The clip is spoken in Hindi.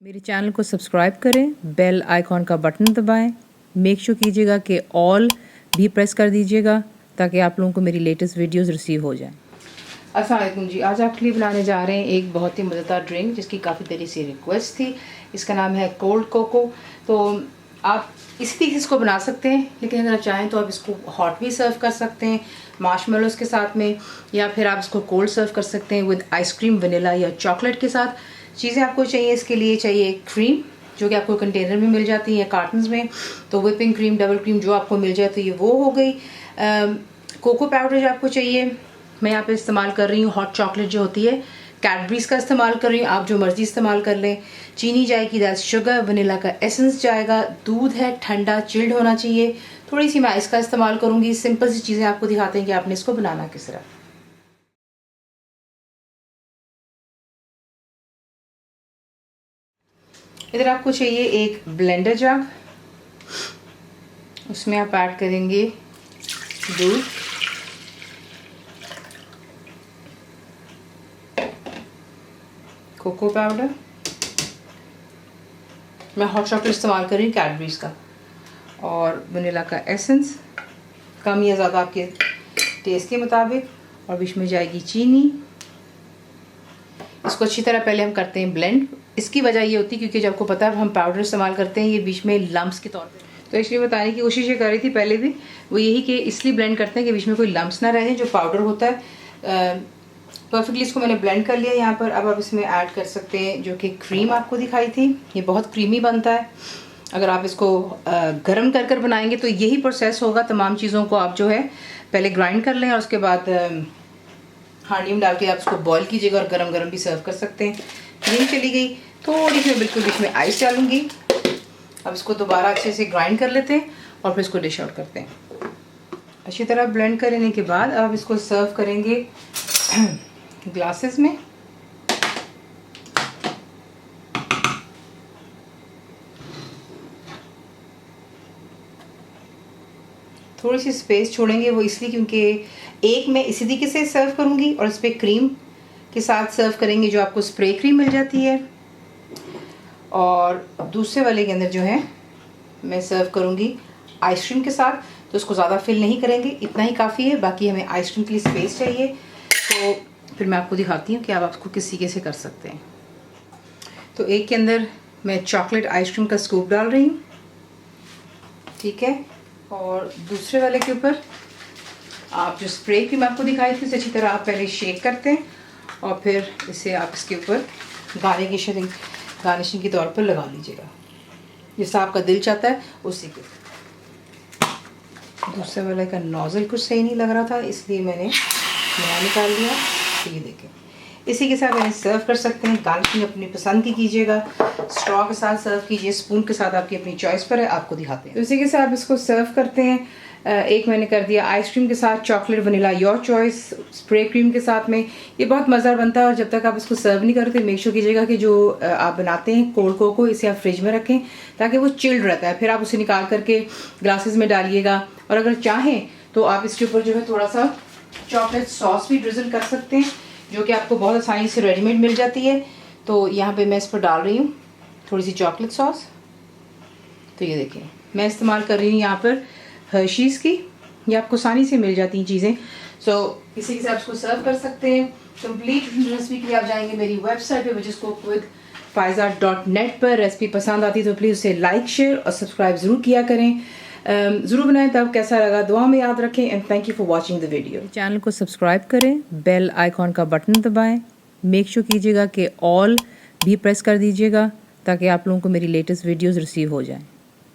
मेरे चैनल को सब्सक्राइब करें, बेल आइकॉन का बटन दबाएं, मेक श्योर कीजिएगा कि ऑल भी प्रेस कर दीजिएगा ताकि आप लोगों को मेरी लेटेस्ट वीडियोस रिसीव हो जाएं। अस्सलाम वालेकुम जी, आज आपके लिए बनाने जा रहे हैं एक बहुत ही मज़ेदार ड्रिंक जिसकी काफ़ी देरी से रिक्वेस्ट थी। इसका नाम है कोल्ड कोको। तो आप इसी तरीके से इसको बना सकते हैं, लेकिन अगर आप चाहें तो आप इसको हॉट भी सर्व कर सकते हैं मार्शमेलोस के साथ में, या फिर आप इसको कोल्ड सर्व कर सकते हैं विद आइसक्रीम, वनीला या चॉकलेट के साथ। चीज़ें आपको चाहिए, इसके लिए चाहिए क्रीम जो कि आपको कंटेनर में मिल जाती है, कार्टन्स में। तो व्हिपिंग क्रीम, डबल क्रीम जो आपको मिल जाए तो ये वो हो गई। कोको पाउडर जो आपको चाहिए, मैं यहाँ पे इस्तेमाल कर रही हूँ हॉट चॉकलेट जो होती है, कैडबरीज का इस्तेमाल कर रही हूँ, आप जो मर्जी इस्तेमाल कर लें। चीनी जाएगी, दैट्स शुगर, वनीला का एसेंस जाएगा, दूध है ठंडा चिल्ड होना चाहिए, थोड़ी सी मैं आइस का इस्तेमाल करूँगी। सिंपल सी चीज़ें आपको दिखाते हैं कि आपने इसको बनाना किस तरह। इधर आपको चाहिए एक ब्लेंडर जग, उसमें आप ऐड करेंगे दूध, कोको पाउडर, मैं हॉट चॉकलेट इस्तेमाल कर रही हूँ कैडबरीज का, और वनीला का एसेंस कम या ज़्यादा आपके टेस्ट के मुताबिक, और बीच में जाएगी चीनी। इसको अच्छी तरह पहले हम करते हैं ब्लेंड। इसकी वजह ये होती है क्योंकि जब आपको पता है हम पाउडर इस्तेमाल करते हैं, ये बीच में लम्प्स के तौर पे, तो इसलिए बताने की कोशिश ये कर रही थी पहले भी, वो यही कि इसलिए ब्लेंड करते हैं कि बीच में कोई लम्प्स ना रह जाए। जो पाउडर होता है परफेक्टली इसको मैंने ब्लेंड कर लिया यहाँ पर। अब आप इसमें ऐड कर सकते हैं जो कि क्रीम आपको दिखाई थी, ये बहुत क्रीमी बनता है। अगर आप इसको गर्म कर बनाएंगे तो यही प्रोसेस होगा। तमाम चीज़ों को आप जो है पहले ग्राइंड कर लें और उसके बाद हांडी में डाल के आप इसको बॉईल कीजिएगा और गरम गरम भी सर्व कर सकते हैं। क्रीम चली गई, थोड़ी सी बिल्कुल बीच में आइस डालूंगी। अब इसको दोबारा अच्छे से ग्राइंड कर लेते हैं और फिर इसको डिश आउट करते हैं। अच्छी तरह ब्लेंड करने के बाद अब इसको सर्व करेंगे ग्लासेस में। थोड़ी सी स्पेस छोड़ेंगे, वो इसलिए क्योंकि एक मैं इसी तरीके से सर्व करूंगी और इस पर क्रीम के साथ सर्व करेंगे जो आपको स्प्रे क्रीम मिल जाती है, और दूसरे वाले के अंदर जो है मैं सर्व करूंगी आइसक्रीम के साथ। तो उसको ज़्यादा फिल नहीं करेंगे, इतना ही काफ़ी है। बाकी हमें आइसक्रीम के लिए स्पेस चाहिए, तो फिर मैं आपको दिखाती हूँ कि आप आपको किस तरीके से कर सकते हैं। तो एक के अंदर मैं चॉकलेट आइसक्रीम का स्कूप डाल रही हूँ, ठीक है, और दूसरे वाले के ऊपर आप जो स्प्रे क्रीम आपको दिखाई थी उसे अच्छी तरह आप पहले शेक करते हैं और फिर इसे आप इसके ऊपर गार्निशिंग के तौर पर लगा लीजिएगा, जैसा आपका दिल चाहता है उसी के। दूसरे वाले का नोज़ल कुछ सही नहीं लग रहा था, इसलिए मैंने नया निकाल लिया। तो ये देखें, इसी के साथ मैंने सर्व कर सकते हैं। गार्निशिंग अपनी पसंद की कीजिएगा, स्ट्रॉ के साथ सर्व कीजिए, स्पून के साथ आपकी अपनी चॉइस पर है, आपको दिखाते हैं। तो इसी के साथ इसको सर्व करते हैं। एक मैंने कर दिया आइसक्रीम के साथ, chocolate vanilla your choice, spray cream के साथ में। ये बहुत मज़ेदार बनता है, और जब तक आप इसको सर्व नहीं करते मेक श्योर कीजिएगा कि जो आप बनाते हैं कोल्ड कोको, इसे आप फ्रिज में रखें ताकि वो चिल्ड रहता है। फिर आप उसे निकाल करके ग्लासेस में डालिएगा, और अगर चाहें तो आप इसके ऊपर जो है थोड़ा सा चॉकलेट सॉस भी ड्रिजल कर सकते हैं, जो कि आपको बहुत आसानी से रेडीमेड मिल जाती है। तो यहाँ पे मैं इस पर डाल रही हूँ थोड़ी सी चॉकलेट सॉस। तो ये देखिए, मैं इस्तेमाल कर रही हूँ यहाँ पर हर्शीज़ की, ये आपको आसानी से मिल जाती हैं चीज़ें। सो इसी के साथ इसको सर्व कर सकते हैं। कंप्लीट रेसिपी के लिए आप जाएंगे मेरी वेबसाइट पे, which is cookWithFaiza.net पर। रेसिपी पसंद आती तो प्लीज़ उसे लाइक, शेयर और सब्सक्राइब ज़रूर किया करें। ज़रूर बनाएं, तब कैसा लगा दुआ में याद रखें। And thank you for watching the video. Channel को सब्सक्राइब करें, बेल आइकॉन का बटन दबाएं, मेक श्योर कीजिएगा कि ऑल भी प्रेस कर दीजिएगा ताकि आप लोगों को मेरी लेटेस्ट वीडियोज़ रिसीव हो जाएँ।